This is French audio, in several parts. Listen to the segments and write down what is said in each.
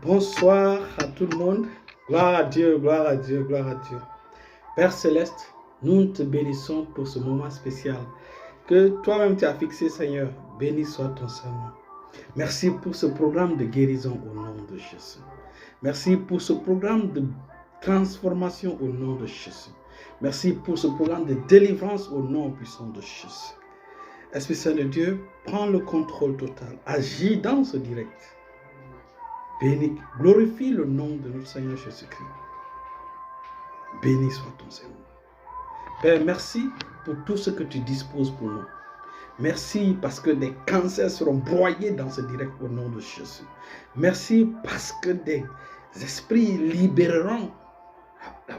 Bonsoir à tout le monde. Gloire à Dieu, gloire à Dieu, gloire à Dieu. Père Céleste, nous te bénissons pour ce moment spécial que toi-même tu as fixé, Seigneur. Béni soit ton Saint-Nom. Merci pour ce programme de guérison au nom de Jésus. Merci pour ce programme de transformation au nom de Jésus. Merci pour ce programme de délivrance au nom puissant de Jésus. Esprit Saint de Dieu, prends le contrôle total. Agis dans ce direct. Béni, glorifie le nom de notre Seigneur Jésus-Christ. Béni soit ton Seigneur. Père, merci pour tout ce que tu disposes pour nous. Merci parce que des cancers seront broyés dans ce direct au nom de Jésus. Merci parce que des esprits libéreront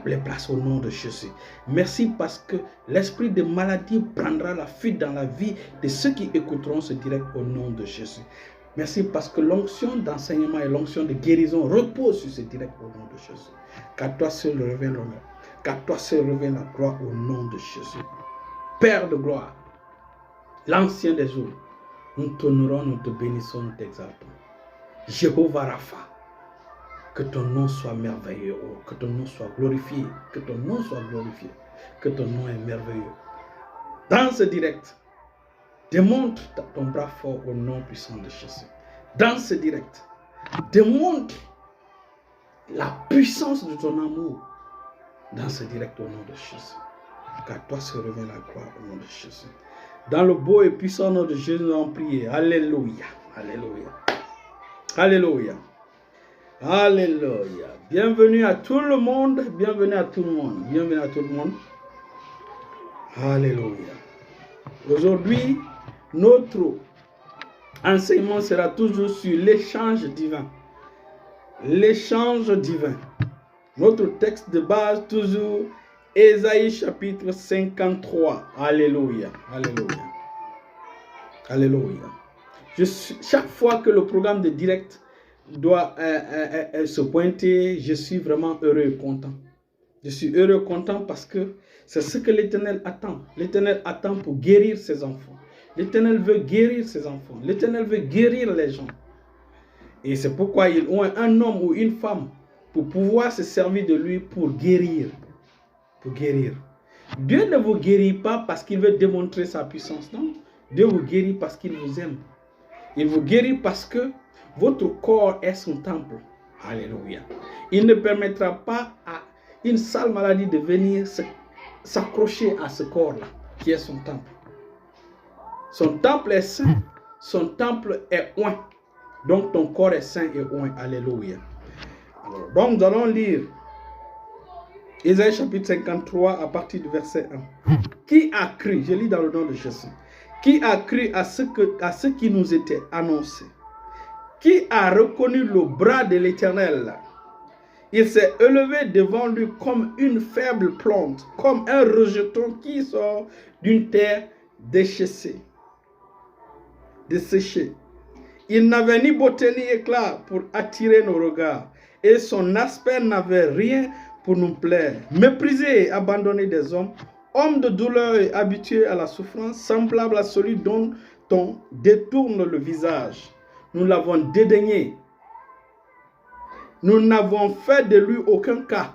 les places au nom de Jésus. Merci parce que l'esprit de maladie prendra la fuite dans la vie de ceux qui écouteront ce direct au nom de Jésus. Merci parce que l'onction d'enseignement et l'onction de guérison repose sur ce direct au nom de Jésus. Qu'à toi seul revient l'honneur. Qu'à toi seul revient la gloire au nom de Jésus. Père de gloire, l'ancien des jours, nous t'honorons, nous te bénissons, nous t'exaltons. Jéhovah Rapha, que ton nom soit merveilleux, que ton nom soit glorifié, que ton nom soit glorifié, que ton nom est merveilleux. Dans ce direct, démontre ton bras fort au nom puissant de Jésus. Dans ce direct, démontre la puissance de ton amour dans ce direct au nom de Jésus. Qu'à toi se revient la gloire au nom de Jésus. Dans le beau et puissant nom de Jésus, nous allons prier. Alléluia. Alléluia. Alléluia. Alléluia. Bienvenue à tout le monde. Bienvenue à tout le monde. Bienvenue à tout le monde. Alléluia. Aujourd'hui, notre enseignement sera toujours sur l'échange divin. L'échange divin. Notre texte de base, toujours, Ésaïe chapitre 53. Alléluia. Alléluia. Alléluia. Chaque fois que le programme de direct doit se pointer, je suis vraiment heureux et content. Je suis heureux et content parce que c'est ce que l'Éternel attend. L'Éternel attend pour guérir ses enfants. L'Éternel veut guérir ses enfants. L'Éternel veut guérir les gens. Et c'est pourquoi ils ont un homme ou une femme pour pouvoir se servir de lui pour guérir. Pour guérir. Dieu ne vous guérit pas parce qu'il veut démontrer sa puissance. Non. Dieu vous guérit parce qu'il vous aime. Il vous guérit parce que votre corps est son temple. Alléluia. Il ne permettra pas à une sale maladie de venir s'accrocher à ce corps-là, qui est son temple. Son temple est saint, son temple est oint. Donc ton corps est saint et oint. Alléluia. Alors, donc nous allons lire Ésaïe chapitre 53 à partir du verset 1. Qui a cru, je lis dans le nom de Jésus, qui a cru à ce qui nous était annoncé? Qui a reconnu le bras de l'Éternel? Il s'est élevé devant lui comme une faible plante, comme un rejeton qui sort d'une terre desséchée. Il n'avait ni beauté ni éclat pour attirer nos regards, et son aspect n'avait rien pour nous plaire. Méprisé et abandonné des hommes, homme de douleur et habitué à la souffrance, semblable à celui dont on détourne le visage. Nous l'avons dédaigné. Nous n'avons fait de lui aucun cas.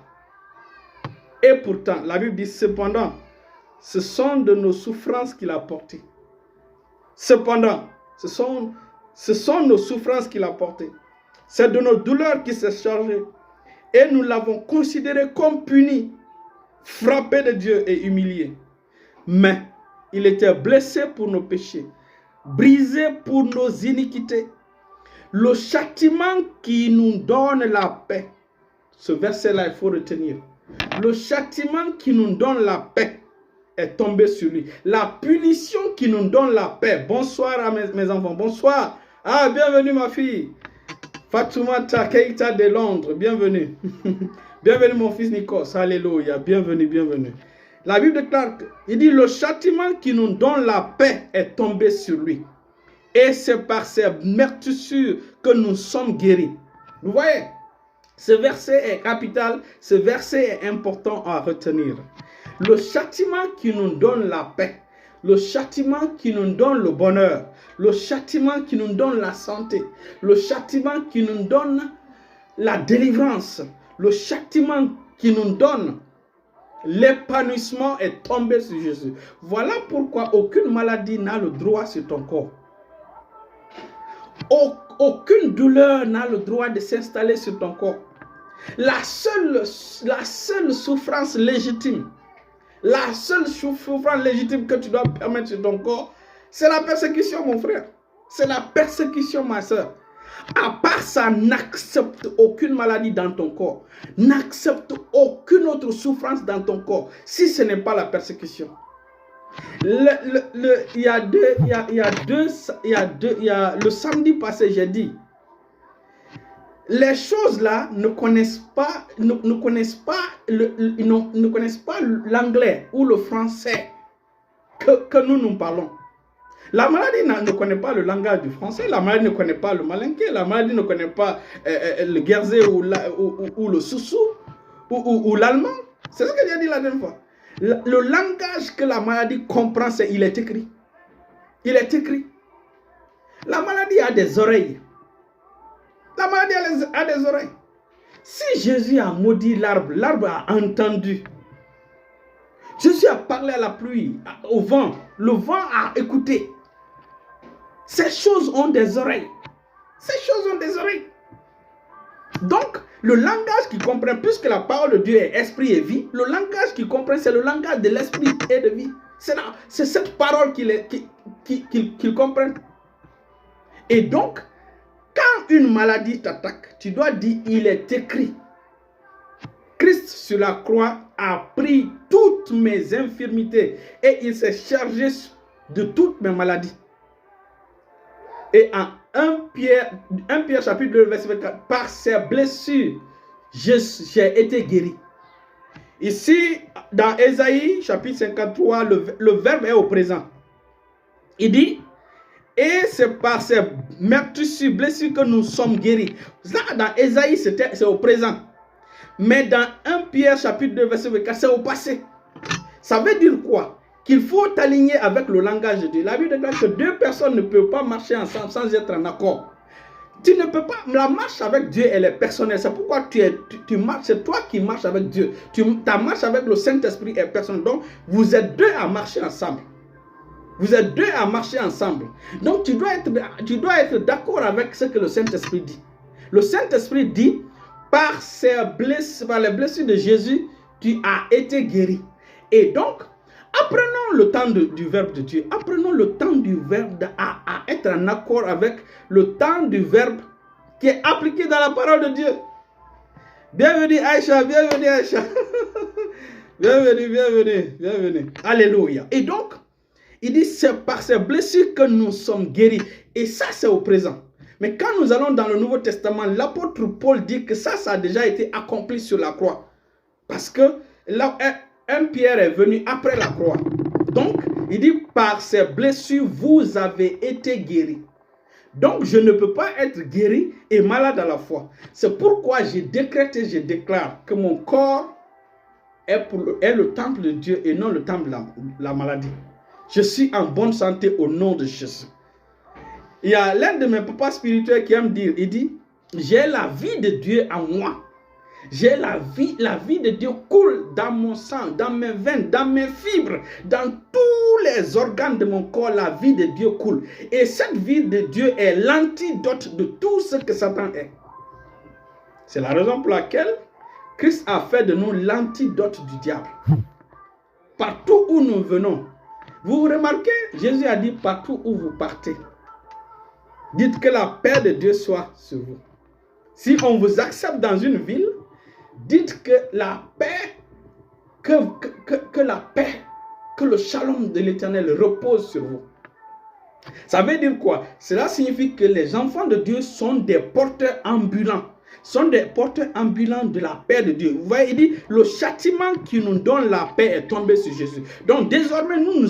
Et pourtant, la Bible dit cependant, ce sont de nos souffrances qu'il a portées. Cependant, ce sont nos souffrances qu'il a portées. C'est de nos douleurs qu'il s'est chargé. Et nous l'avons considéré comme puni, frappé de Dieu et humilié. Mais il était blessé pour nos péchés, brisé pour nos iniquités. Le châtiment qui nous donne la paix. Ce verset-là, il faut retenir. Le châtiment qui nous donne la paix est tombé sur lui. La punition qui nous donne la paix. Bonsoir à mes enfants. Bonsoir. Ah, bienvenue ma fille. Fatoumata Keita de Londres. Bienvenue. Bienvenue mon fils Nikos. Alléluia. Bienvenue, bienvenue. La Bible déclare, il dit, le châtiment qui nous donne la paix est tombé sur lui. Et c'est par ces meurtrissures que nous sommes guéris. Vous voyez, ce verset est capital, ce verset est important à retenir. Le châtiment qui nous donne la paix, le châtiment qui nous donne le bonheur, le châtiment qui nous donne la santé, le châtiment qui nous donne la délivrance, le châtiment qui nous donne l'épanouissement est tombé sur Jésus. Voilà pourquoi aucune maladie n'a le droit sur ton corps. Aucune douleur n'a le droit de s'installer sur ton corps. La seule souffrance légitime, la seule souffrance légitime que tu dois permettre sur ton corps, c'est la persécution, mon frère. C'est la persécution, ma soeur. À part ça, n'accepte aucune maladie dans ton corps. N'accepte aucune autre souffrance dans ton corps, si ce n'est pas la persécution. Le samedi passé, j'ai dit, les choses là ne connaissent pas l'anglais ou le français que nous parlons. La maladie ne connaît pas le langage du français, la maladie ne connaît pas le malinké, la maladie ne connaît pas le guerrier ou le soussou ou l'allemand. C'est ce que j'ai dit la dernière fois. Le langage que la maladie comprend, c'est il est écrit. Il est écrit. La maladie a des oreilles. La maladie a des oreilles. Si Jésus a maudit l'arbre, l'arbre a entendu. Jésus a parlé à la pluie, au vent. Le vent a écouté. Ces choses ont des oreilles. Ces choses ont des oreilles. Donc, le langage qui comprend, puisque la parole de Dieu est esprit et vie, le langage qui comprend, c'est le langage de l'esprit et de vie. C'est cette parole qu'il comprend. Et donc, quand une maladie t'attaque, tu dois dire, il est écrit. Christ sur la croix a pris toutes mes infirmités et il s'est chargé de toutes mes maladies. Et en 1 Pierre chapitre 2 verset 24, par ses blessures, j'ai été guéri. Ici, dans Ésaïe chapitre 53, le verbe est au présent. Il dit, et c'est par ces meurtrissures, blessures que nous sommes guéris. Là, dans Ésaïe, c'est au présent. Mais dans 1 Pierre chapitre 2 verset 24, c'est au passé. Ça veut dire quoi? Qu'il faut t'aligner avec le langage de Dieu. La Bible déclare que deux personnes ne peuvent pas marcher ensemble sans être en accord. Tu ne peux pas. La marche avec Dieu, elle est personnelle. C'est pourquoi tu marches. C'est toi qui marches avec Dieu. Ta marche avec le Saint-Esprit est personnelle. Donc, vous êtes deux à marcher ensemble. Vous êtes deux à marcher ensemble. Donc, tu dois être d'accord avec ce que le Saint-Esprit dit. Le Saint-Esprit dit, par les blessures de Jésus, tu as été guéri. Et donc, apprenons le temps du verbe de Dieu. Apprenons le temps du verbe à être en accord avec le temps du verbe qui est appliqué dans la parole de Dieu. Bienvenue Aïcha, bienvenue Aïcha. Bienvenue. Alléluia. Et donc, il dit, c'est par ces blessures que nous sommes guéris. Et ça, c'est au présent. Mais quand nous allons dans le Nouveau Testament, l'apôtre Paul dit que ça a déjà été accompli sur la croix. Parce que là, un Pierre est venu après la croix. Donc, il dit, par ces blessures, vous avez été guéris. Donc, je ne peux pas être guéri et malade à la fois. C'est pourquoi je décrète et je déclare que mon corps est le temple de Dieu et non le temple de la maladie. Je suis en bonne santé au nom de Jésus. Il y a l'un de mes papas spirituels qui aime dire, il dit, j'ai la vie de Dieu en moi. J'ai la vie de Dieu coule dans mon sang, dans mes veines, dans mes fibres, dans tous les organes de mon corps, la vie de Dieu coule. Et cette vie de Dieu est l'antidote de tout ce que Satan est. C'est la raison pour laquelle Christ a fait de nous l'antidote du diable. Partout où nous venons, vous remarquez, Jésus a dit partout où vous partez, dites que la paix de Dieu soit sur vous. Si on vous accepte dans une ville, dites que la paix, que le shalom de l'Éternel repose sur vous. Ça veut dire quoi? Cela signifie que les enfants de Dieu sont des porteurs ambulants. Sont des porteurs ambulants de la paix de Dieu. Vous voyez, il dit, le châtiment qui nous donne la paix est tombé sur Jésus. Donc désormais, nous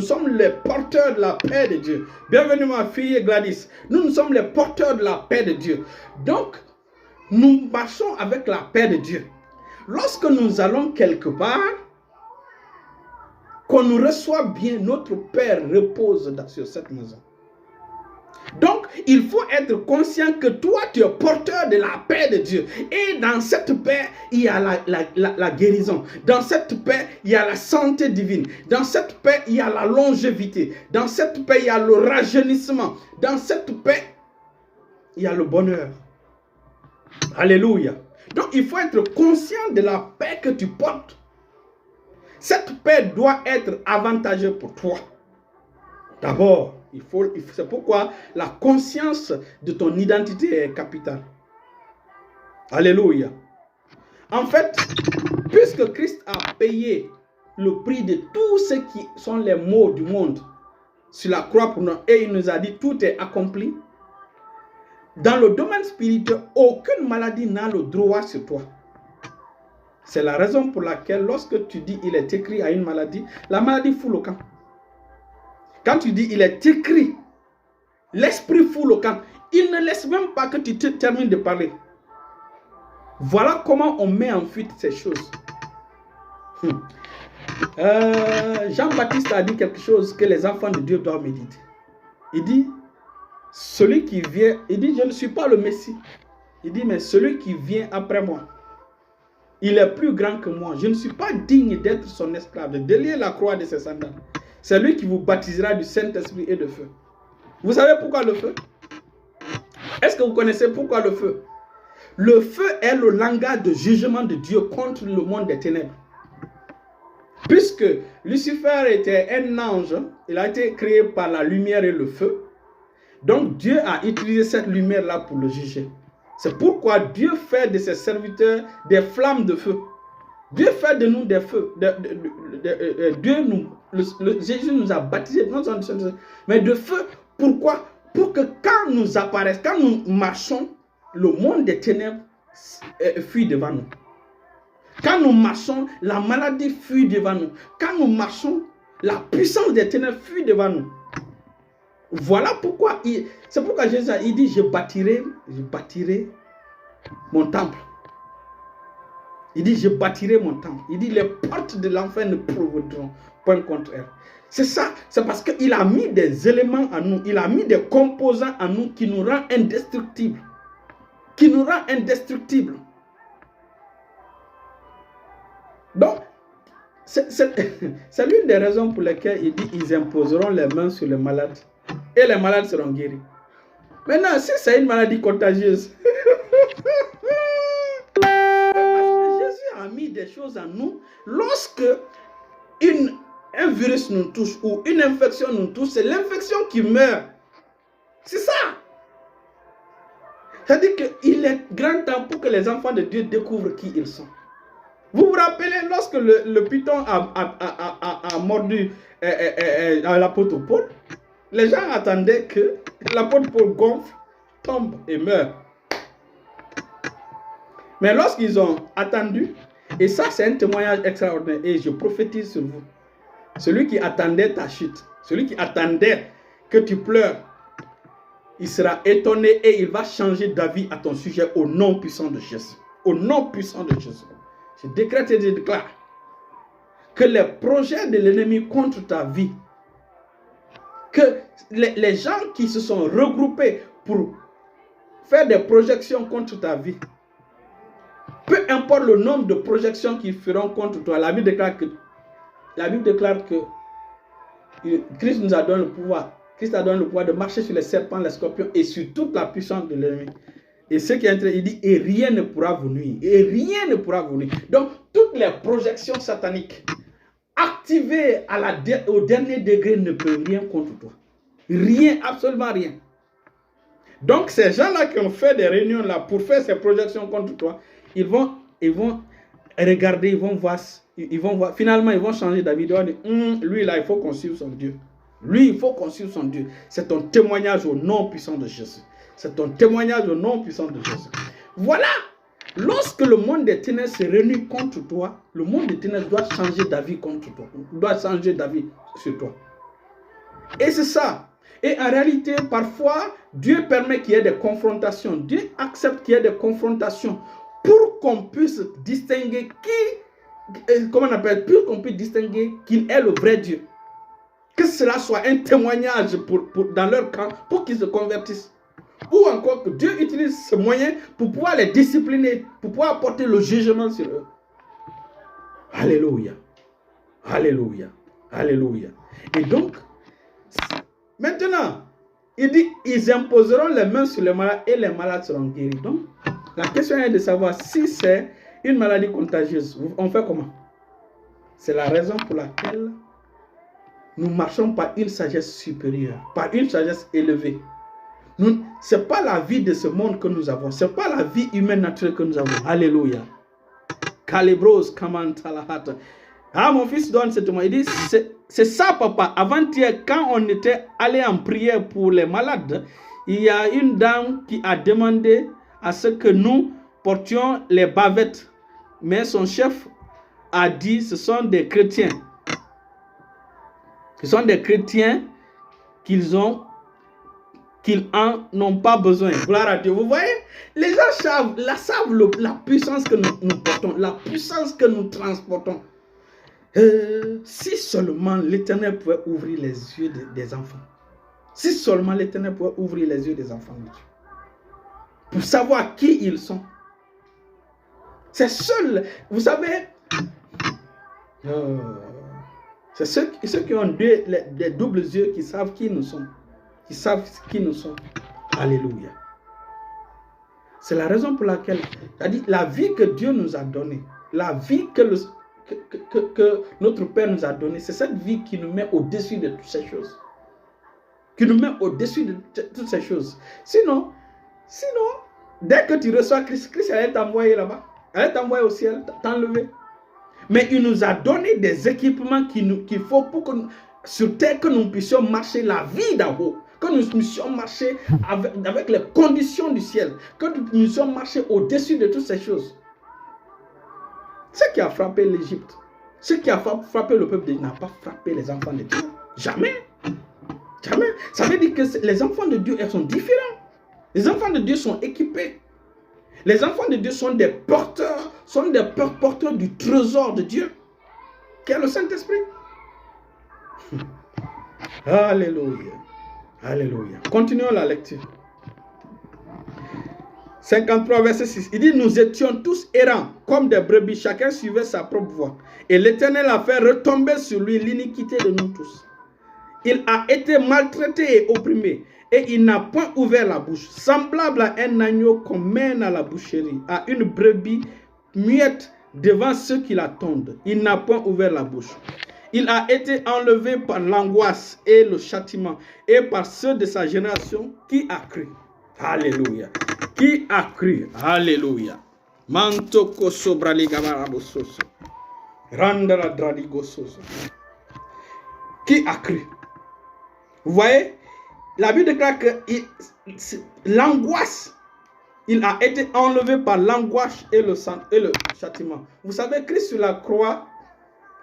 sommes les porteurs de la paix de Dieu. Bienvenue ma fille Gladys. Nous sommes les porteurs de la paix de Dieu. Donc, nous marchons avec la paix de Dieu. Lorsque nous allons quelque part, qu'on nous reçoit bien, notre Père repose sur cette maison. Donc, il faut être conscient que toi, tu es porteur de la paix de Dieu. Et dans cette paix, il y a la guérison. Dans cette paix, il y a la santé divine. Dans cette paix, il y a la longévité. Dans cette paix, il y a le rajeunissement. Dans cette paix, il y a le bonheur. Alléluia. Donc, il faut être conscient de la paix que tu portes. Cette paix doit être avantageuse pour toi. D'abord, c'est pourquoi la conscience de ton identité est capitale. Alléluia. En fait, puisque Christ a payé le prix de tous ceux qui sont les maux du monde sur la croix pour nous, et il nous a dit tout est accompli. Dans le domaine spirituel, aucune maladie n'a le droit sur toi. C'est la raison pour laquelle lorsque tu dis il est écrit à une maladie, la maladie fout le camp. Quand tu dis il est écrit, l'esprit fout le camp. Il ne laisse même pas que tu termines de parler. Voilà comment on met en fuite ces choses. Jean-Baptiste a dit quelque chose que les enfants de Dieu doivent méditer. Il dit, celui qui vient, il dit, je ne suis pas le Messie. Il dit, mais celui qui vient après moi, il est plus grand que moi. Je ne suis pas digne d'être son esclave, de délier la croix de ses sandales. C'est lui qui vous baptisera du Saint-Esprit et de feu. Vous savez pourquoi le feu? Est-ce que vous connaissez pourquoi le feu? Le feu est le langage de jugement de Dieu contre le monde des ténèbres. Puisque Lucifer était un ange, il a été créé par la lumière et le feu. Donc Dieu a utilisé cette lumière-là pour le juger. C'est pourquoi Dieu fait de ses serviteurs des flammes de feu. Dieu fait de nous des feux. Jésus nous a baptisés, mais de feu. Pourquoi? Pour que quand nous apparaissons, quand nous marchons, le monde des ténèbres fuit devant nous. Quand nous marchons, la maladie fuit devant nous. Quand nous marchons, la puissance des ténèbres fuit devant nous. Voilà pourquoi, c'est pourquoi Jésus a dit, je bâtirai mon temple. Il dit, je bâtirai mon temple. Il dit, les portes de l'enfer ne prévaudront point contre elle. C'est ça, c'est parce qu'il a mis des éléments en nous, il a mis des composants en nous qui nous rend indestructibles. Qui nous rend indestructibles. Donc, c'est l'une des raisons pour lesquelles il dit, ils imposeront les mains sur les malades. Et les malades seront guéris. Maintenant, si c'est une maladie contagieuse, Jésus a mis des choses en nous. Lorsque un virus nous touche ou une infection nous touche, c'est l'infection qui meurt. C'est ça. C'est-à-dire qu'il est grand temps pour que les enfants de Dieu découvrent qui ils sont. Vous vous rappelez lorsque le python a mordu l'apôtre Paul? Les gens attendaient que l'apôtre Paul gonfle, tombe et meurt. Mais lorsqu'ils ont attendu, et ça c'est un témoignage extraordinaire, et je prophétise sur vous, celui qui attendait ta chute, celui qui attendait que tu pleures, il sera étonné et il va changer d'avis à ton sujet au nom puissant de Jésus. Au nom puissant de Jésus. Je décrète et je déclare que les projets de l'ennemi contre ta vie, que les gens qui se sont regroupés pour faire des projections contre ta vie, peu importe le nombre de projections qu'ils feront contre toi, la Bible déclare que Christ nous a donné le pouvoir. Christ a donné le pouvoir de marcher sur les serpents, les scorpions et sur toute la puissance de l'ennemi. Et ce qui est entré, il dit, et rien ne pourra vous nuire. Et rien ne pourra vous nuire. Donc, toutes les projections sataniques activées au dernier degré ne peuvent rien contre toi. Rien, absolument rien. Donc, ces gens-là qui ont fait des réunions là pour faire ces projections contre toi, ils vont regarder, ils vont voir, finalement, ils vont changer d'avis. Ils vont dire, lui là, il faut qu'on suive son Dieu. Lui, il faut qu'on suive son Dieu. C'est ton témoignage au nom puissant de Jésus. C'est ton témoignage au nom puissant de Jésus. Voilà. Lorsque le monde des ténèbres se réunit contre toi, le monde des ténèbres doit changer d'avis contre toi. Doit changer d'avis sur toi. Et c'est ça. Et en réalité, parfois, Dieu permet qu'il y ait des confrontations. Dieu accepte qu'il y ait des confrontations pour qu'on puisse distinguer pour qu'on puisse distinguer qu'il est le vrai Dieu. Que cela soit un témoignage dans leur camp pour qu'ils se convertissent. Ou encore que Dieu utilise ce moyen pour pouvoir les discipliner, pour pouvoir apporter le jugement sur eux. Alléluia. Alléluia. Alléluia. Et donc, maintenant, il dit, ils imposeront les mains sur les malades et les malades seront guéris. Donc, la question est de savoir si c'est une maladie contagieuse. On fait comment? C'est la raison pour laquelle nous marchons par une sagesse supérieure, par une sagesse élevée. Ce n'est pas la vie de ce monde que nous avons. Ce n'est pas la vie humaine naturelle que nous avons. Alléluia. Calibros, Kamantalahata. Ah, mon fils donne ce témoin. Il dit, c'est ça, papa. Avant-hier, quand on était allé en prière pour les malades, il y a une dame qui a demandé à ce que nous portions les bavettes. Mais son chef a dit, ce sont des chrétiens. Ce sont des chrétiens qu'ils en ont pas besoin. Gloire à Dieu. Vous voyez, les gens savent la puissance que nous portons, la puissance que nous transportons. Si seulement l'Éternel pouvait ouvrir les yeux des enfants. Si seulement l'Éternel pouvait ouvrir les yeux des enfants de Dieu. Pour savoir qui ils sont. C'est seul. Vous savez, c'est ceux qui ont des doubles yeux qui savent qui nous sommes. Qui savent qui nous sommes. Alléluia. C'est la raison pour laquelle, c'est-à-dire la vie que Dieu nous a donnée, la vie que notre Père nous a donnée, c'est cette vie qui nous met au-dessus de toutes ces choses. Qui nous met au-dessus de toutes ces choses. Sinon, dès que tu reçois Christ, Christ allait t'envoyer là-bas. Elle allait t'envoyer au ciel, t'enlever. Mais il nous a donné des équipements qu'il faut pour que sur terre, que nous puissions marcher la vie d'en haut. Que nous puissions marcher avec les conditions du ciel. Que nous puissions marcher au-dessus de toutes ces choses. Ce qui a frappé l'Égypte, ce qui a frappé le peuple de Dieu n'a pas frappé les enfants de Dieu. Jamais. Jamais. Ça veut dire que les enfants de Dieu, elles sont différents. Les enfants de Dieu sont équipés. Les enfants de Dieu sont des porteurs du trésor de Dieu, qui est le Saint-Esprit. Alléluia. Alléluia. Continuons la lecture. 53, verset 6. Il dit, nous étions tous errants, comme des brebis, chacun suivait sa propre voie. Et l'Éternel a fait retomber sur lui l'iniquité de nous tous. Il a été maltraité et opprimé, et il n'a point ouvert la bouche. Semblable à un agneau qu'on mène à la boucherie, à une brebis muette devant ceux qui l'attendent. Il n'a point ouvert la bouche. Il a été enlevé par l'angoisse et le châtiment, et par ceux de sa génération qui a cru. Alléluia. Qui a cru? Alléluia. Mantoko sobrali gabarabososo. Randara dradigososo. Qui a cru? Vous voyez, la Bible déclare que l'angoisse, il a été enlevé par l'angoisse et le châtiment. Vous savez, Christ sur la croix,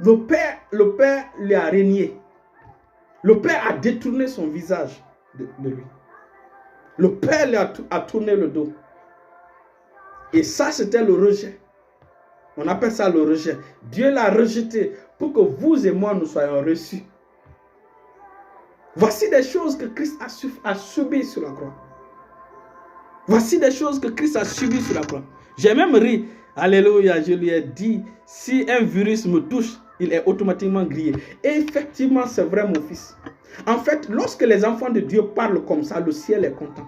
le Père lui a régné. Le Père a détourné son visage de lui. Le Père lui a tourné le dos. Et ça, c'était le rejet. On appelle ça le rejet. Dieu l'a rejeté pour que vous et moi, nous soyons reçus. Voici des choses que Christ a subies sur la croix. Voici des choses que Christ a subies sur la croix. J'ai même ri. Alléluia, je lui ai dit, si un virus me touche, il est automatiquement grillé. Et effectivement, c'est vrai, mon fils. En fait, lorsque les enfants de Dieu parlent comme ça, le ciel est content.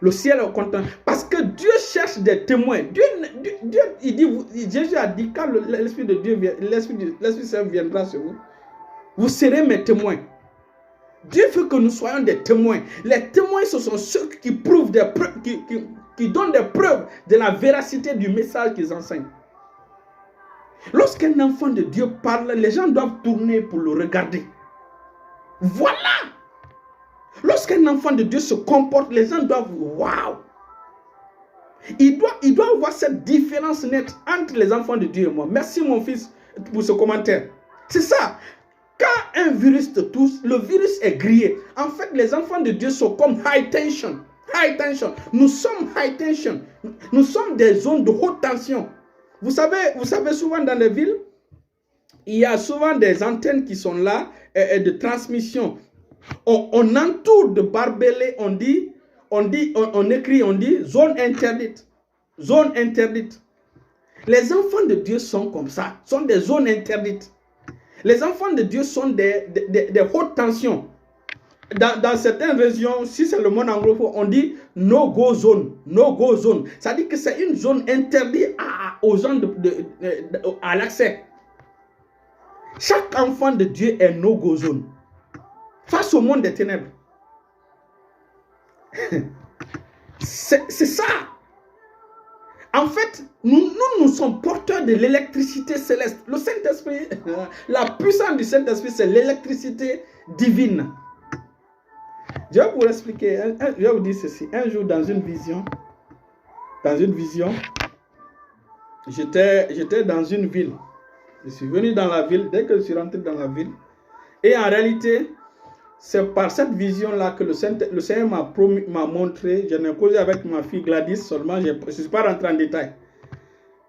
Le ciel est content. Parce que Dieu cherche des témoins. Jésus a dit, quand l'Esprit de Dieu vient, l'Esprit Saint viendra sur vous, vous serez mes témoins. Dieu veut que nous soyons des témoins. Les témoins, ce sont ceux qui prouvent des preuves, qui donnent des preuves de la véracité du message qu'ils enseignent. Lorsqu'un enfant de Dieu parle, les gens doivent tourner pour le regarder. Voilà. Lorsqu'un enfant de Dieu se comporte, les gens doivent, waouh. Il doit avoir cette différence nette entre les enfants de Dieu et moi. Merci mon fils pour ce commentaire. C'est ça. Quand un virus te touche, le virus est grillé. En fait, les enfants de Dieu sont comme high tension. High tension. Nous sommes high tension. Nous sommes des zones de haute tension. Vous savez souvent dans les villes, il y a souvent des antennes qui sont là, de transmission. On entoure de barbelés, on écrit, on dit zone interdite. Zone interdite. Les enfants de Dieu sont comme ça, sont des zones interdites. Les enfants de Dieu sont des hautes tensions. Dans certaines régions, si c'est le monde anglophone, on dit no-go zone. No-go zone. Ça dit que c'est une zone interdite aux gens à l'accès. Chaque enfant de Dieu est no-go zone. Face au monde des ténèbres. C'est ça. En fait, nous sommes porteurs de l'électricité céleste. Le Saint-Esprit, la puissance du Saint-Esprit, c'est l'électricité divine. Je vais vous expliquer, je vais vous dire ceci. Un jour, dans une vision, j'étais dans une ville. Je suis venu dans la ville, dès que je suis rentré dans la ville. Et en réalité, c'est par cette vision-là que le Seigneur m'a montré. J'en ai causé avec ma fille Gladys seulement, je ne suis pas rentré en détail.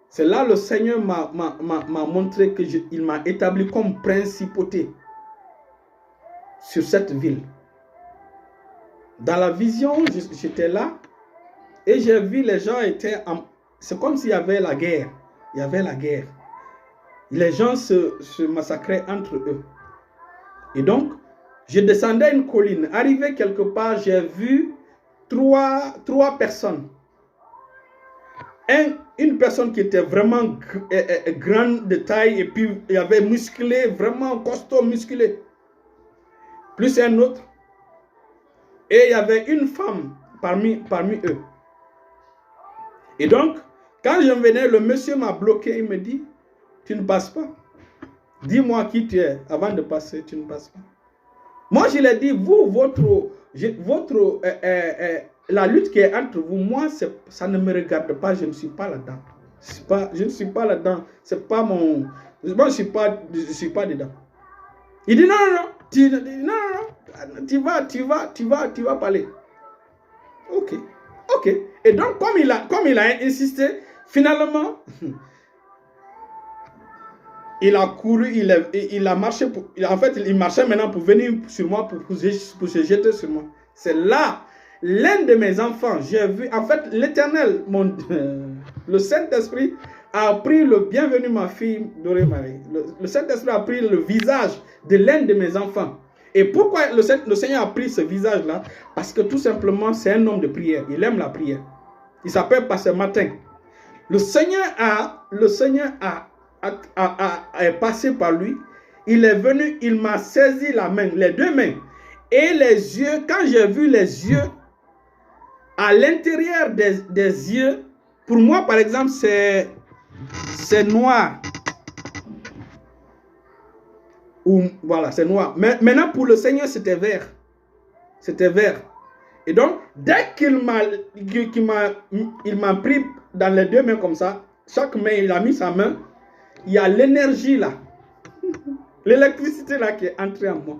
C'est là que le Seigneur m'a montré qu'il m'a établi comme principauté sur cette ville. Dans la vision, j'étais là et j'ai vu les gens étaient c'est comme s'il y avait la guerre. Il y avait la guerre. Les gens se massacraient entre eux. Et donc, je descendais une colline. Arrivé quelque part, j'ai vu trois personnes. Une personne qui était vraiment grande de taille et puis il y avait musclé, vraiment costaud, musclé. Plus un autre. Et il y avait une femme parmi eux. Et donc, quand je venais, le monsieur m'a bloqué. Il me dit, tu ne passes pas. Dis-moi qui tu es. Avant de passer, tu ne passes pas. Moi, je lui ai dit, vous, la lutte qui est entre vous, moi, ça ne me regarde pas. Je ne suis pas là-dedans. Je ne suis pas là-dedans. C'est pas mon... Moi, je ne suis pas dedans. Il dit, non. Tu vas parler. Ok. Et donc, comme il a insisté, finalement, il a couru, il a marché. En fait, il marchait maintenant pour venir sur moi, pour se jeter sur moi. C'est là, l'un de mes enfants, j'ai vu, en fait, l'Éternel, le Saint-Esprit a pris le bienvenu, ma fille Doré Marie. Le Saint-Esprit a pris le visage de l'un de mes enfants. Et pourquoi le Seigneur a pris ce visage-là? Parce que tout simplement, c'est un homme de prière. Il aime la prière. Il s'appelle Pasteur Martin. Le Seigneur est passé par lui. Il est venu, il m'a saisi la main, les deux mains. Et les yeux, quand j'ai vu les yeux, à l'intérieur des yeux, pour moi, par exemple, c'est noir. Voilà, c'est noir. Mais maintenant, pour le Seigneur, c'était vert. C'était vert. Et donc, dès qu'il m'a pris dans les deux mains comme ça, chaque main, il a mis sa main, il y a l'énergie là. L'électricité là qui est entrée en moi.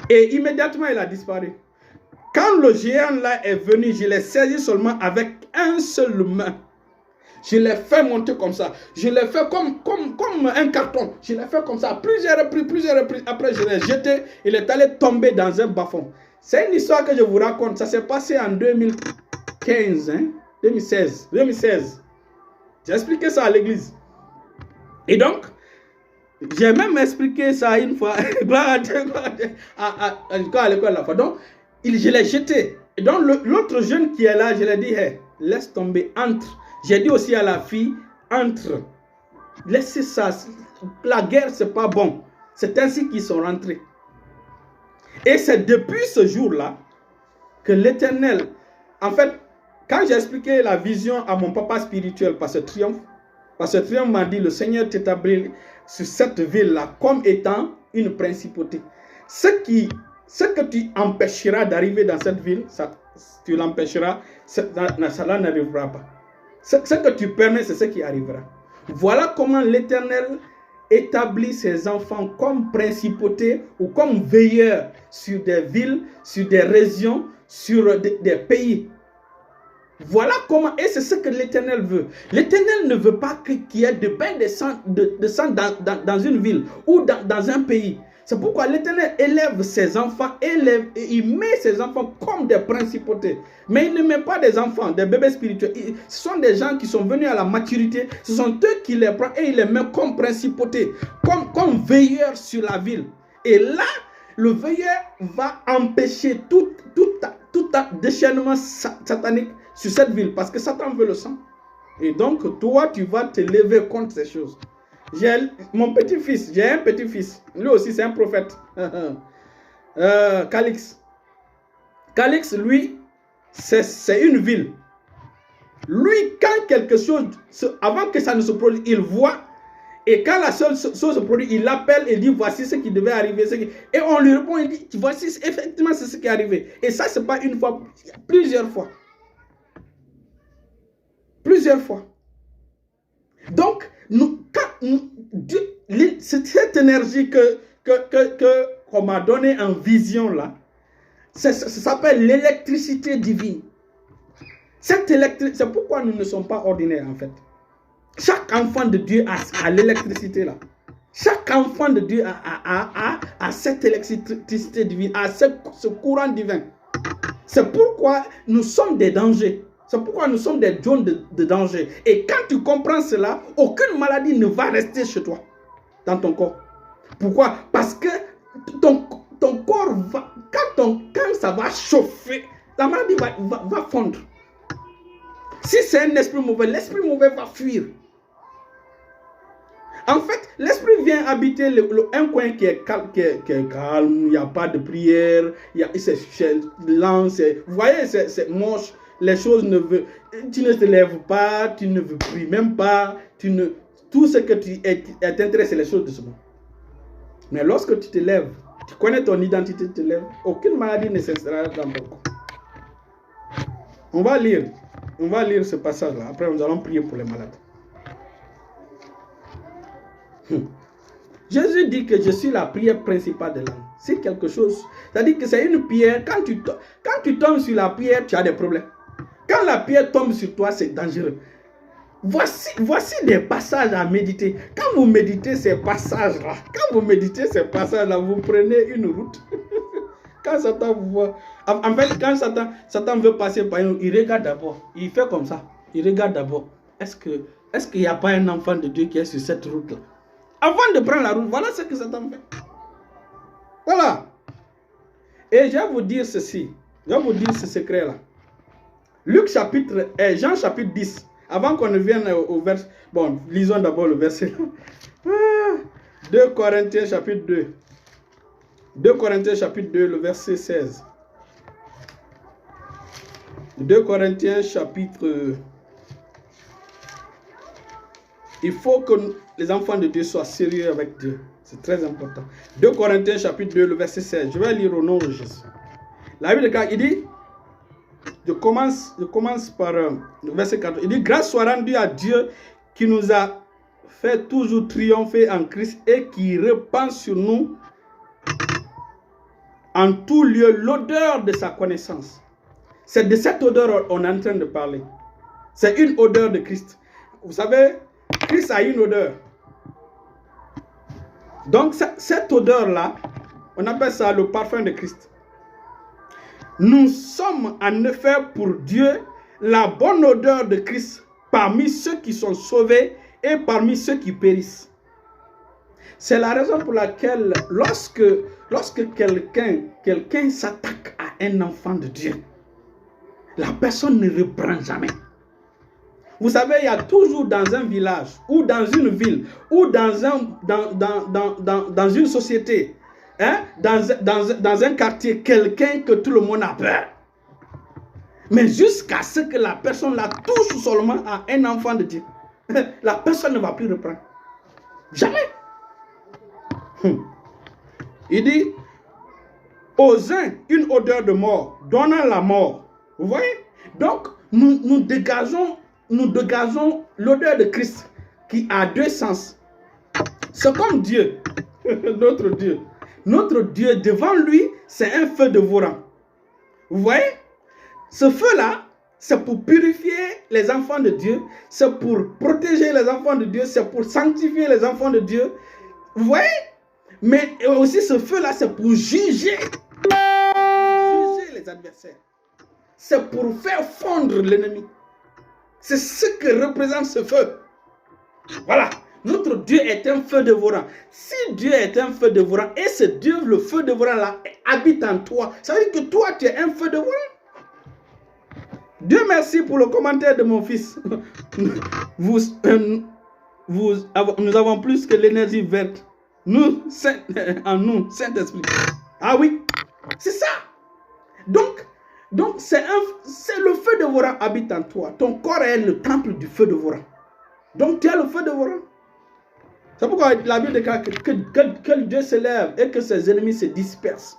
Et immédiatement, il a disparu. Quand le géant là est venu, je l'ai saisi seulement avec un seul main. Je l'ai fait monter comme ça. Je l'ai fait comme un carton. Je l'ai fait comme ça. Plusieurs reprises. Après, je l'ai jeté. Il est allé tomber dans un bas-fond. C'est une histoire que je vous raconte. Ça s'est passé en 2015. 2016. J'ai expliqué ça à l'église. Et donc, j'ai même expliqué ça une fois. À l'école la fois. Donc, je l'ai jeté. Et donc, l'autre jeune qui est là, je lui ai dit, hey, laisse tomber, entre. J'ai dit aussi à la fille, entre. Laissez ça. La guerre, c'est pas bon. C'est ainsi qu'ils sont rentrés. Et c'est depuis ce jour-là que l'Éternel, en fait, quand j'ai expliqué la vision à mon papa spirituel, Pasteur Triomphe m'a dit, le Seigneur t'établit sur cette ville-là comme étant une principauté. Ce que tu empêcheras d'arriver dans cette ville, tu l'empêcheras, cela n'arrivera pas. Ce que tu permets, c'est ce qui arrivera. Voilà comment l'Éternel établit ses enfants comme principauté ou comme veilleurs sur des villes, sur des régions, sur des pays. Voilà comment, et c'est ce que l'Éternel veut. L'Éternel ne veut pas qu'il y ait de bain de sang, dans une ville ou dans un pays. C'est pourquoi l'Éternel élève ses enfants, et il met ses enfants comme des principautés. Mais il ne met pas des enfants, des bébés spirituels. Ce sont des gens qui sont venus à la maturité. Ce sont eux qui les prennent et il les met comme principautés, comme veilleurs sur la ville. Et là, le veilleur va empêcher tout déchaînement satanique sur cette ville, parce que Satan veut le sang. Et donc, toi, tu vas te lever contre ces choses. Mon petit-fils, j'ai un petit-fils. Lui aussi, c'est un prophète. Calix. Calix, lui, c'est une ville. Lui, quand quelque chose, avant que ça ne se produise, il voit. Et quand la seule chose se produit, il l'appelle et dit voici ce qui devait arriver. Et on lui répond et dit voici effectivement c'est ce qui est arrivé. Et ça, ce n'est pas une fois, plusieurs fois. Plusieurs fois. Donc, c'est cette énergie qu'on m'a donnée en vision là, ça s'appelle l'électricité divine. C'est pourquoi nous ne sommes pas ordinaires en fait. Chaque enfant de Dieu a l'électricité là. Chaque enfant de Dieu a cette électricité divine, a ce courant divin. C'est pourquoi nous sommes des dangers. C'est pourquoi nous sommes des zones de danger. Et quand tu comprends cela, aucune maladie ne va rester chez toi, dans ton corps. Pourquoi? Parce que ton corps va, quand ça va chauffer, la maladie va fondre. Si c'est un esprit mauvais, l'esprit mauvais va fuir. En fait, l'esprit vient habiter un coin qui est calme, il n'y a pas de prière, c'est lent, vous voyez, c'est moche, les choses ne veulent, tu ne te lèves pas, tu ne veux prier même pas, tout ce que tu t'intéresses, c'est les choses de ce monde. Mais lorsque tu te lèves, tu connais ton identité, tu te lèves, aucune maladie ne s'installera dans ton corps. On va lire ce passage-là, après nous allons prier pour les malades. Jésus dit que je suis la prière principale de l'âme. C'est quelque chose, c'est-à-dire que c'est une pierre, quand tu tombes sur la pierre, tu as des problèmes. Quand la pierre tombe sur toi, c'est dangereux. Voici des passages à méditer. Quand vous méditez ces passages-là, vous prenez une route. Quand Satan vous voit, en fait, quand Satan veut passer par une route, il regarde d'abord. Il fait comme ça. Il regarde d'abord. Est-ce qu'il n'y a pas un enfant de Dieu qui est sur cette route-là? Avant de prendre la route, voilà ce que Satan fait. Voilà. Et je vais vous dire ceci. Je vais vous dire ce secret-là. Jean chapitre 10. Avant qu'on ne vienne au verset. Bon, lisons d'abord le verset. 2 Corinthiens chapitre 2. 2 Corinthiens chapitre 2, le verset 16. 2 Corinthiens chapitre... Il faut que les enfants de Dieu soient sérieux avec Dieu. C'est très important. 2 Corinthiens chapitre 2, le verset 16. Je vais lire au nom de Jésus. La Bible, il dit, je commence par le verset 4. Il dit, grâce soit rendue à Dieu qui nous a fait toujours triompher en Christ et qui répand sur nous en tout lieu l'odeur de sa connaissance. C'est de cette odeur qu'on est en train de parler. C'est une odeur de Christ. Vous savez, Christ a une odeur. Donc, cette odeur-là, on appelle ça le parfum de Christ. Nous sommes en effet pour Dieu la bonne odeur de Christ parmi ceux qui sont sauvés et parmi ceux qui périssent. C'est la raison pour laquelle lorsque quelqu'un s'attaque à un enfant de Dieu, la personne ne reprend jamais. Vous savez, il y a toujours dans un village, ou dans une ville, ou dans une société, dans un quartier, quelqu'un que tout le monde a peur. Mais jusqu'à ce que la personne la touche seulement à un enfant de Dieu, la personne ne va plus reprendre. Jamais. Il dit, aux uns, une odeur de mort, donnant la mort. Vous voyez? Donc, nous dégageons l'odeur de Christ qui a deux sens. C'est comme Dieu, notre Dieu. Notre Dieu, devant lui, c'est un feu dévorant. Vous voyez? Ce feu-là, c'est pour purifier les enfants de Dieu, c'est pour protéger les enfants de Dieu, c'est pour sanctifier les enfants de Dieu. Vous voyez? Mais aussi ce feu-là, c'est pour juger les adversaires. C'est pour faire fondre l'ennemi. C'est ce que représente ce feu. Voilà. Notre Dieu est un feu dévorant. Si Dieu est un feu dévorant, et ce Dieu, le feu dévorant là, habite en toi, ça veut dire que toi, tu es un feu dévorant. Dieu merci pour le commentaire de mon fils. Nous avons plus que l'énergie verte. En nous, Saint-Esprit. Ah oui, c'est ça. Donc c'est le feu dévorant habite en toi. Ton corps est le temple du feu dévorant. Donc tu as le feu dévorant. C'est pourquoi la Bible déclare que Dieu se lève et que ses ennemis se dispersent.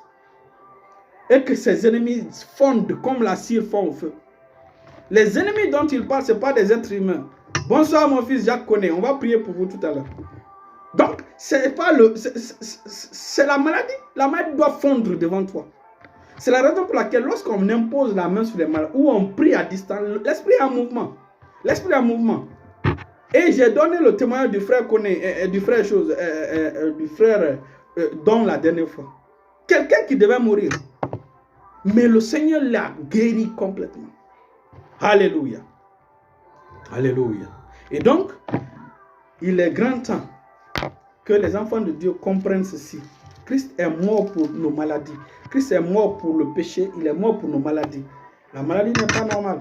Et que ses ennemis fondent comme la cire fond au feu. Les ennemis dont il parle, ce n'est pas des êtres humains. Bonsoir mon fils Jacques Koné, on va prier pour vous tout à l'heure. Donc, c'est la maladie. La maladie doit fondre devant toi. C'est la raison pour laquelle lorsqu'on impose la main sur les malades ou on prie à distance, l'esprit est en mouvement. L'esprit est en mouvement. Et j'ai donné le témoignage du frère Koné, du frère Don la dernière fois. Quelqu'un qui devait mourir. Mais le Seigneur l'a guéri complètement. Alléluia. Alléluia. Et donc, il est grand temps que les enfants de Dieu comprennent ceci. Christ est mort pour nos maladies. Christ est mort pour le péché. Il est mort pour nos maladies. La maladie n'est pas normale.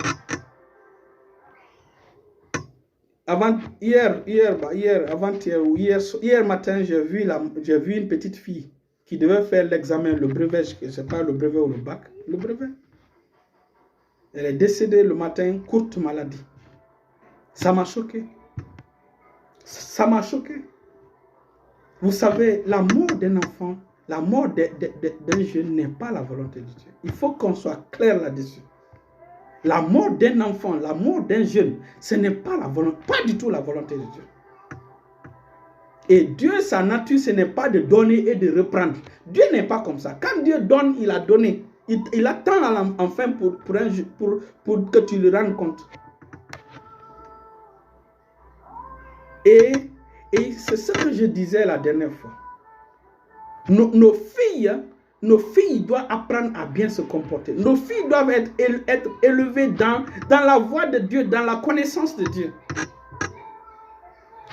Hier matin, j'ai vu une petite fille qui devait faire l'examen, le brevet, je ne sais pas le brevet ou le bac, le brevet. Elle est décédée le matin, courte maladie. Ça m'a choqué. Ça m'a choqué. Vous savez, la mort d'un enfant, la mort d'un jeune n'est pas la volonté de Dieu. Il faut qu'on soit clair là-dessus. La mort d'un enfant, la mort d'un jeune, ce n'est pas la volonté, pas du tout la volonté de Dieu. Et Dieu, sa nature, ce n'est pas de donner et de reprendre. Dieu n'est pas comme ça. Quand Dieu donne, il a donné. Il attend enfin pour que tu le rendes compte. Et c'est ce que je disais la dernière fois. Nos filles doivent apprendre à bien se comporter. Nos filles doivent être élevées dans la voie de Dieu, dans la connaissance de Dieu.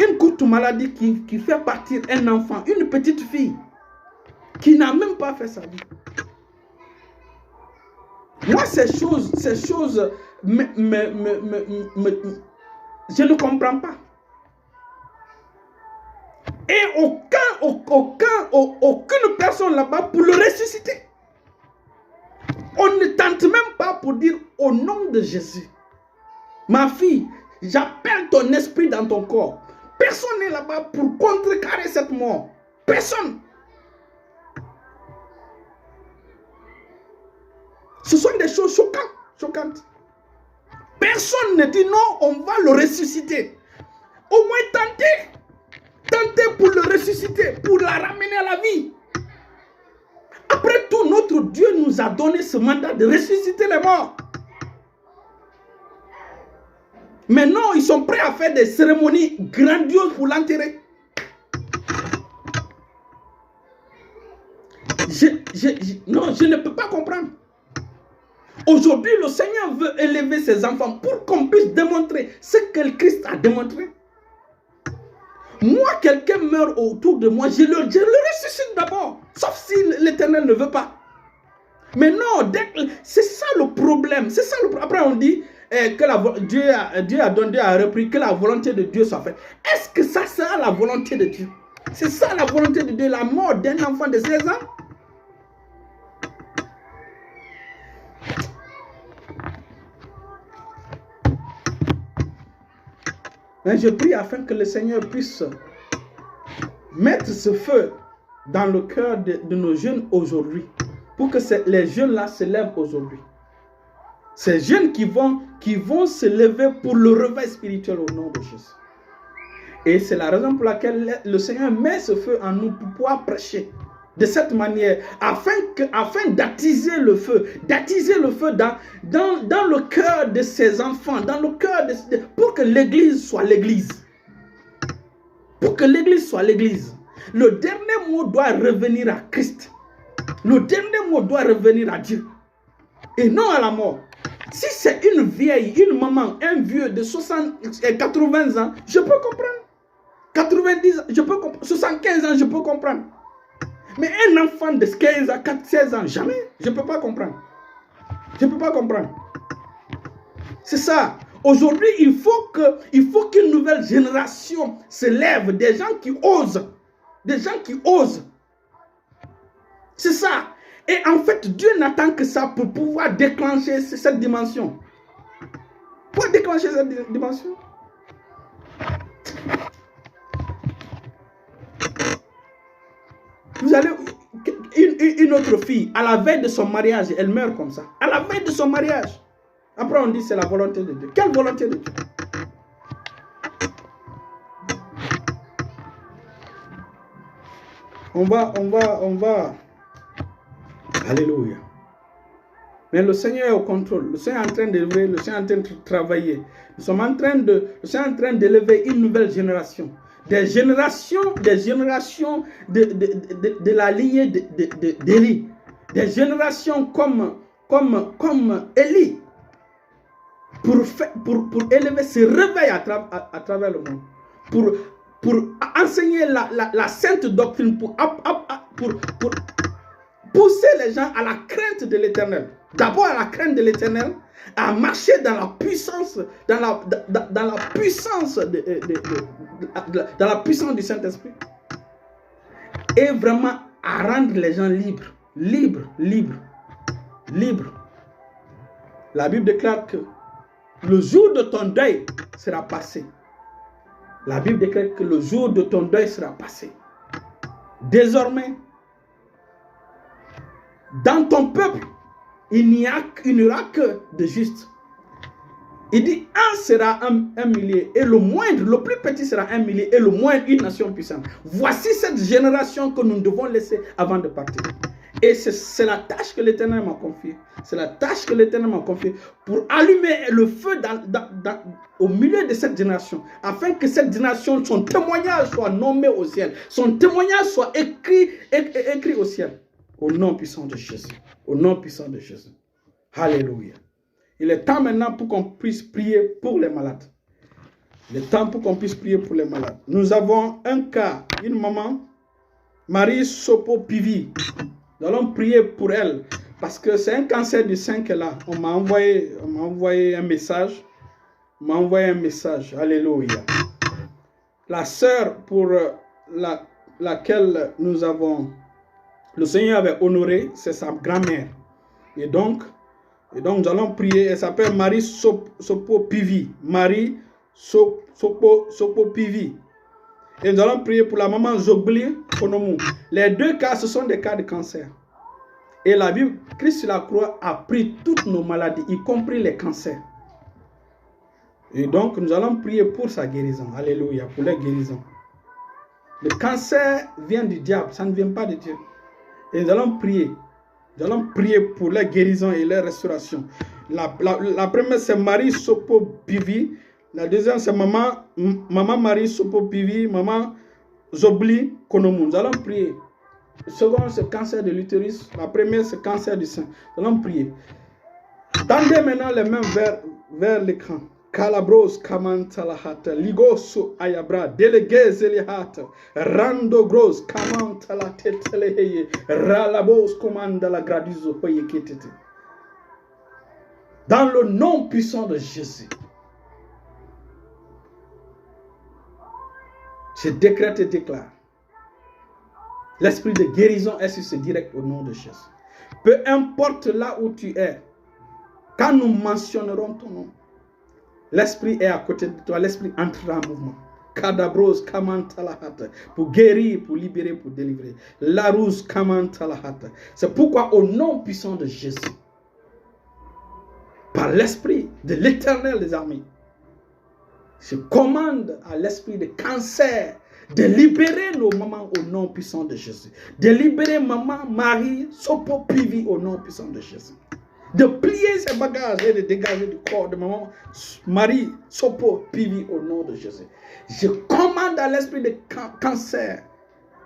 Une courte maladie qui fait partir un enfant, une petite fille, qui n'a même pas fait sa vie. Moi, ces choses, je ne comprends pas. Et aucune personne là-bas pour le ressusciter. On ne tente même pas pour dire au nom de Jésus. Ma fille, j'appelle ton esprit dans ton corps. Personne n'est là-bas pour contrecarrer cette mort. Personne. Ce sont des choses choquantes. Personne ne dit non, on va le ressusciter. Au moins tenter pour le ressusciter, pour la ramener à la vie. Après tout, notre Dieu nous a donné ce mandat de ressusciter les morts. Mais non, ils sont prêts à faire des cérémonies grandioses pour l'enterrer. Non, je ne peux pas comprendre. Aujourd'hui, le Seigneur veut élever ses enfants pour qu'on puisse démontrer ce que le Christ a démontré. Moi, quelqu'un meurt autour de moi, je le ressuscite d'abord. Sauf si l'Éternel ne veut pas. Mais non, c'est ça le problème. C'est ça le problème. Après, on dit que Dieu a repris que la volonté de Dieu soit faite. Est-ce que ça sera la volonté de Dieu? C'est ça la volonté de Dieu, la mort d'un enfant de 16 ans? Mais je prie afin que le Seigneur puisse mettre ce feu dans le cœur de nos jeunes aujourd'hui. Pour que les jeunes-là se lèvent aujourd'hui. Ces jeunes qui vont se lever pour le réveil spirituel au nom de Jésus. Et c'est la raison pour laquelle le Seigneur met ce feu en nous pour pouvoir prêcher. de cette manière, afin d'attiser le feu dans le cœur de ses enfants, dans le cœur pour que l'église soit l'église. Pour que l'église soit l'église. Le dernier mot doit revenir à Christ. Le dernier mot doit revenir à Dieu. Et non à la mort. Si c'est une vieille, une maman, un vieux de 80 ans, je peux comprendre. 90 ans, je peux comprendre. 75 ans, je peux comprendre. Mais un enfant de 15 à 16 ans, jamais. Je ne peux pas comprendre. Je ne peux pas comprendre. C'est ça. Aujourd'hui, il faut qu'une nouvelle génération se lève. Des gens qui osent. Des gens qui osent. C'est ça. Et en fait, Dieu n'attend que ça pour pouvoir déclencher cette dimension. Pour déclencher cette dimension. Vous allez... Une autre fille, à la veille de son mariage, elle meurt comme ça. À la veille de son mariage. Après, on dit c'est la volonté de Dieu. Quelle volonté de Dieu? On va. Alléluia. Mais le Seigneur est au contrôle. Le Seigneur est en train d'élever, le Seigneur est en train de travailler. Le Seigneur est en train d'élever une nouvelle génération. Des générations de la lignée d'Élie. Des générations comme Élie. Pour élever ce réveil à travers le monde. Pour enseigner la sainte doctrine. Pour pousser les gens à la crainte de l'Éternel. D'abord à la crainte de l'Éternel. À marcher dans la puissance, dans la puissance dans la puissance du Saint-Esprit. Et vraiment à rendre les gens libres. La Bible déclare que le jour de ton deuil sera passé. La Bible déclare que le jour de ton deuil sera passé. Désormais, dans ton peuple, il n'y aura que de justes. Il dit, un sera un millier, et le moindre, le plus petit sera 1 millier, et le moindre une nation puissante. Voici cette génération que nous devons laisser avant de partir. Et c'est la tâche que l'Éternel m'a confiée. C'est la tâche que l'Éternel m'a confiée pour allumer le feu au milieu de cette génération, afin que cette génération, son témoignage soit nommé au ciel, son témoignage soit écrit au ciel. Au nom puissant de Jésus. Au nom puissant de Jésus. Alléluia. Il est temps maintenant pour qu'on puisse prier pour les malades. Il est temps pour qu'on puisse prier pour les malades. Nous avons un cas, une maman, Marie Sopo Pivi. Nous allons prier pour elle parce que c'est un cancer du sein qu'elle a. On m'a envoyé un message. Alléluia. La sœur pour laquelle nous avons... Le Seigneur avait honoré, c'est sa grand-mère. Et donc, nous allons prier. Elle s'appelle Marie Sopo Pivi. Marie Sopo Pivi. Et nous allons prier pour la maman Zogli Konomou. Les deux cas, ce sont des cas de cancer. Et la Bible, Christ sur la croix a pris toutes nos maladies, y compris les cancers. Et donc, nous allons prier pour sa guérison. Alléluia, pour la guérison. Le cancer vient du diable, ça ne vient pas de Dieu. Et nous allons prier. Nous allons prier pour la guérison et la restauration. La première, c'est Marie Sopo Pivi. La deuxième, c'est maman Marie Sopo Pivi, maman Zobli Konomou. Nous allons prier. Le second, c'est cancer de l'utérus. La première, c'est cancer du sein. Nous allons prier. Tendez maintenant les mains vers l'écran. Calabros kamantalahata ligoso ayabra deleguez elihata rando gros kamantala teteleheye ralabos commanda la gradizo hoyeketete. Dans le nom puissant de Jésus, je décrète et déclare l'esprit de guérison est sur ce direct au nom de Jésus. Peu importe là où tu es, quand nous mentionnerons ton nom, l'esprit est à côté de toi, l'esprit entrera en mouvement. Kadabros kamantalahata. Pour guérir, pour libérer, pour délivrer. Larus kamantalahata. C'est pourquoi au nom puissant de Jésus, par l'esprit de l'Éternel des armées, je commande à l'esprit de cancer De libérer nos mamans au nom puissant de Jésus. De libérer maman Marie Sopo Pivi au nom puissant de Jésus. De plier ses bagages et de dégager du corps de maman Marie Sopo Pivi au nom de Jésus. Je commande à l'esprit de cancer,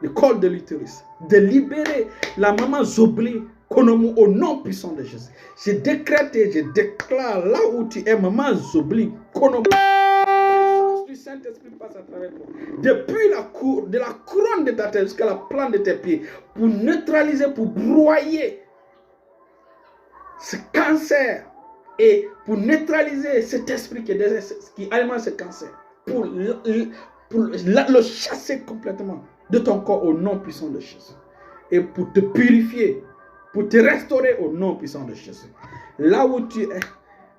le col de l'utérus, de libérer la maman Zobli Konomu au nom puissant de Jésus. Je décrète et je déclare là où tu es, maman Zobli Konomu. Du Saint-Esprit passe à travers toi. Depuis de la couronne de ta tête jusqu'à la plante de tes pieds, pour neutraliser, pour broyer ce cancer et pour neutraliser cet esprit qui alimente ce cancer, pour le chasser complètement de ton corps au nom puissant de Jésus. Et pour te purifier, pour te restaurer au nom puissant de Jésus. Là où tu es,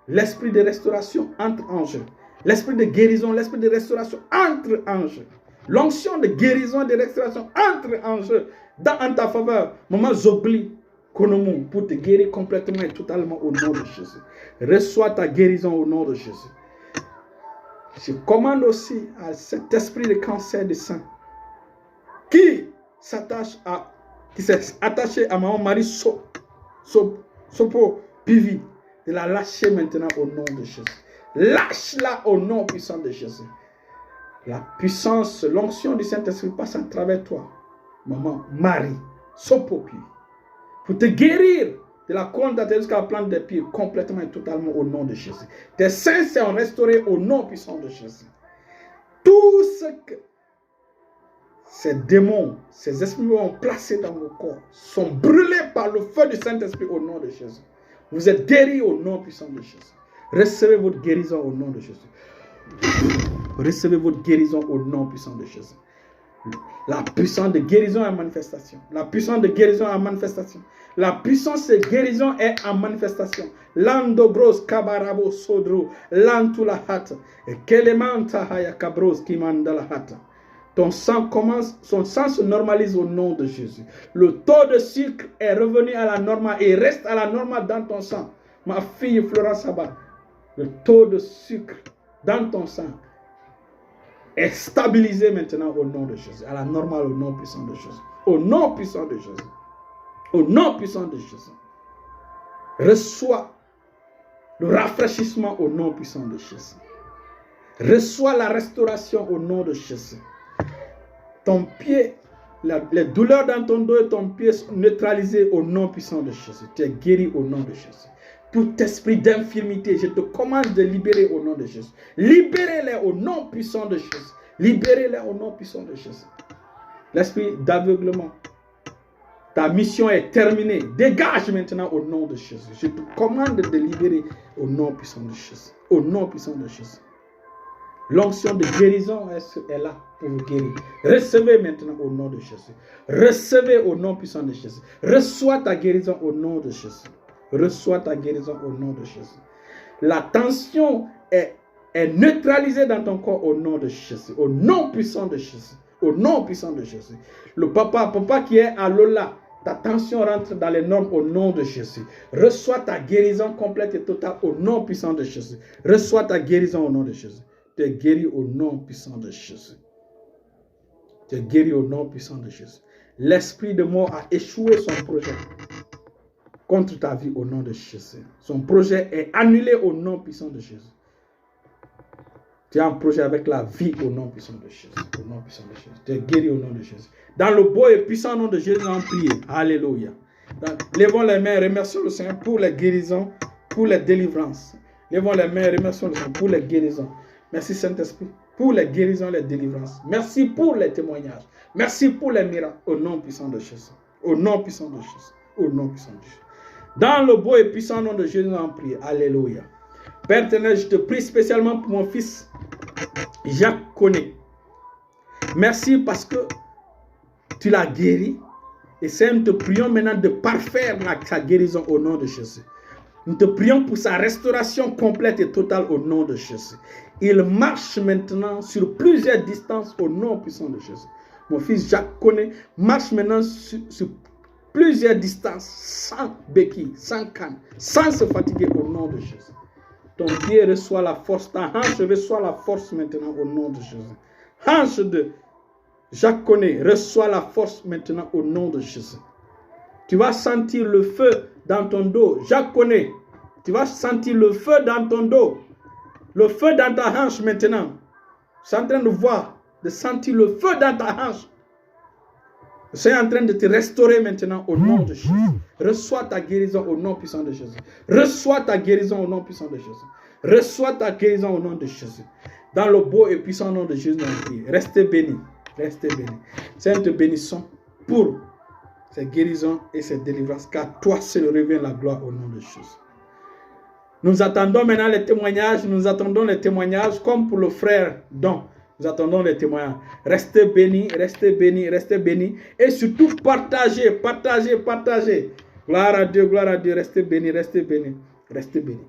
l'esprit de restauration entre en jeu. L'esprit de guérison, l'esprit de restauration entre en jeu. L'onction de guérison et de restauration entre en jeu en ta faveur. Maman Zobli Konomu, pour te guérir complètement et totalement au nom de Jésus. Reçois ta guérison au nom de Jésus. Je commande aussi à cet esprit de cancer du sein qui s'est attaché à maman Marie Sopo Pivi, de la lâcher maintenant au nom de Jésus. Lâche-la au nom puissant de Jésus. La puissance, l'onction du Saint-Esprit passe à travers toi, maman Marie Sopo Pivi, pour te guérir de la couronne de ta tête jusqu'à la plante des pieds, complètement et totalement au nom de Jésus. Tes seins sont restaurés au nom puissant de Jésus. Tout ce que ces démons, ces esprits ont placés dans vos corps sont brûlés par le feu du Saint-Esprit au nom de Jésus. Vous êtes guéris au nom puissant de Jésus. Recevez votre guérison au nom de Jésus. Recevez votre guérison au nom puissant de Jésus. La puissance de guérison est en manifestation. La puissance de guérison est en manifestation. La puissance de guérison est en manifestation. Lando gros kabarabo sodro, lantula hat, kelemanta haya kabros kimandala hat. Ton sang se normalise au nom de Jésus. Le taux de sucre est revenu à la normale et reste à la normale dans ton sang. Ma fille Florence Abba, le taux de sucre dans ton sang est stabilisé maintenant au nom de Jésus. À la normale au nom puissant de Jésus. Au nom puissant de Jésus. Au nom puissant de Jésus. Reçois le rafraîchissement au nom puissant de Jésus. Reçois la restauration au nom de Jésus. Ton pied, les douleurs dans ton dos et ton pied sont neutralisées au nom puissant de Jésus. Tu es guéri au nom de Jésus. Tout esprit d'infirmité, je te commande de libérer au nom de Jésus. Libérez-les au nom puissant de Jésus. Libérez-les au nom puissant de Jésus. L'esprit d'aveuglement, ta mission est terminée. Dégage maintenant au nom de Jésus. Je te commande de libérer au nom puissant de Jésus. Au nom puissant de Jésus. L'onction de guérison est là pour vous guérir. Recevez maintenant au nom de Jésus. Recevez au nom puissant de Jésus. Reçois ta guérison au nom de Jésus. Reçois ta guérison au nom de Jésus. La tension est neutralisée dans ton corps au nom de Jésus. Au nom puissant de Jésus. Au nom puissant de Jésus. Le papa qui est à Lola, ta tension rentre dans les normes au nom de Jésus. Reçois ta guérison complète et totale au nom puissant de Jésus. Reçois ta guérison au nom de Jésus. Tu es guéri au nom puissant de Jésus. Tu es guéri au nom puissant de Jésus. L'esprit de mort a échoué son projet contre ta vie au nom de Jésus. Son projet est annulé au nom puissant de Jésus. Tu as un projet avec la vie au nom puissant de Jésus. Au nom puissant de Jésus. Tu es guéri au nom de Jésus. Dans le beau et puissant nom de Jésus, on prie. Alléluia. Levons les mains, remercions le Seigneur pour les guérisons, pour les délivrances. Levons les mains, remercions le Seigneur pour les guérisons. Merci Saint-Esprit pour les guérisons, les délivrances. Merci pour les témoignages. Merci pour les miracles. Au nom puissant de Jésus. Au nom puissant de Jésus. Au nom puissant de Jésus. Dans le beau et puissant nom de Jésus, on prie. Alléluia. Père éternel, je te prie spécialement pour mon fils Jacques Koné. Merci parce que tu l'as guéri. Et Seigneur, nous te prions maintenant de parfaire sa guérison au nom de Jésus. Nous te prions pour sa restauration complète et totale au nom de Jésus. Il marche maintenant sur plusieurs distances au nom puissant de Jésus. Mon fils Jacques Koné marche maintenant sur plusieurs distances sans béquille, sans canne, sans se fatiguer au nom de Jésus. Ton pied reçoit la force, ta hanche reçoit la force maintenant au nom de Jésus. Hanche de Jacques connaît, reçois la force maintenant au nom de Jésus. Tu vas sentir le feu dans ton dos. Jacques connaît, tu vas sentir le feu dans ton dos. Le feu dans ta hanche maintenant. Tu es en train de voir, de sentir le feu dans ta hanche. Je suis en train de te restaurer maintenant au nom de Jésus. Reçois ta guérison au nom puissant de Jésus. Reçois ta guérison au nom puissant de Jésus. Reçois ta guérison au nom de Jésus. Dans le beau et puissant nom de Jésus. Restez bénis. Restez bénis. C'est une bénédiction pour ces guérisons et ces délivrances. Car toi seul revient la gloire au nom de Jésus. Nous attendons maintenant les témoignages. Nous attendons les témoignages comme pour le frère Don. Nous attendons les témoignages. Restez bénis, restez bénis, restez bénis. Et surtout, partagez, partagez, partagez. Gloire à Dieu, restez bénis, restez bénis, restez bénis.